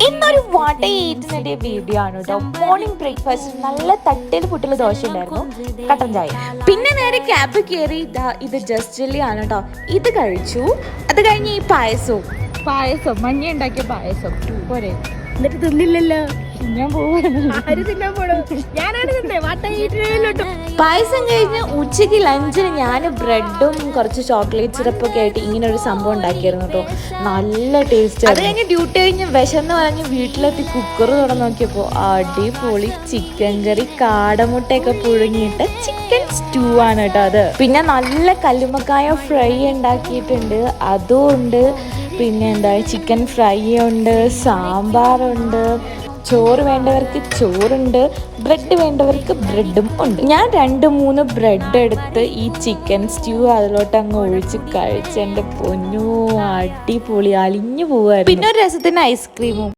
ഇന്നൊരു വാട്ടേറ്റിന്റെ വീഡിയോ ആണ് കേട്ടോ. മോർണിംഗ് ബ്രേക്ക്ഫാസ്റ്റ് നല്ല തട്ടിൽ പുട്ടിൽ ദോശ ഉണ്ടായിരുന്നു, കട്ടൻ ചായ. പിന്നെ നേരെ ക്യാബ് കയറി ഇത് ജസ്റ്റ് ചില്ലി ആണ് കേട്ടോ, ഇത് കഴിച്ചു. അത് കഴിഞ്ഞ് ഈ പായസം മഞ്ഞ ഉണ്ടാക്കിയ പായസം പോരെ, എന്നിട്ട് തിന്നില്ലല്ലോ. ഞാൻ പായസം കഴിഞ്ഞ് ഉച്ചയ്ക്ക് ലഞ്ചിന് ഞാൻ ബ്രെഡും കുറച്ച് ചോക്ലേറ്റ് സിറപ്പൊക്കെ ആയിട്ട് ഇങ്ങനെ ഒരു സംഭവം ഉണ്ടാക്കിയായിരുന്നു കേട്ടോ. നല്ല ടേസ്റ്റ്. അത് കഴിഞ്ഞ് ഡ്യൂട്ടി കഴിഞ്ഞ് വിശന്ന് പറഞ്ഞ് വീട്ടിലെത്തി കുക്കർ തുറന്ന് നോക്കിയപ്പോൾ അടിപൊളി ചിക്കൻ കറി, കാടമുട്ടയൊക്കെ പുഴുങ്ങിയിട്ട് ചിക്കൻ സ്റ്റൂ ആണ് കേട്ടോ അത്. പിന്നെ നല്ല കല്ലുമ്മക്കായ ഫ്രൈ ഉണ്ടാക്കിയിട്ടുണ്ട്, അതും ഉണ്ട്. പിന്നെ എന്താ ചിക്കൻ ഫ്രൈ ഉണ്ട്, സാമ്പാറുണ്ട്, ചോറ് വേണ്ടവർക്ക് ചോറുണ്ട്, ബ്രെഡ് വേണ്ടവർക്ക് ബ്രെഡും ഉണ്ട്. ഞാൻ 2-3 ബ്രെഡ് എടുത്ത് ഈ ചിക്കൻ സ്റ്റൂ അതിലോട്ട് അങ്ങ് ഒഴിച്ച് കഴിച്ച് എൻ്റെ പൊന്നോ അടിപൊളി, അലിഞ്ഞു പോവായിരുന്നു. പിന്നെ ഒരു രസത്തിന് ഐസ്ക്രീമും.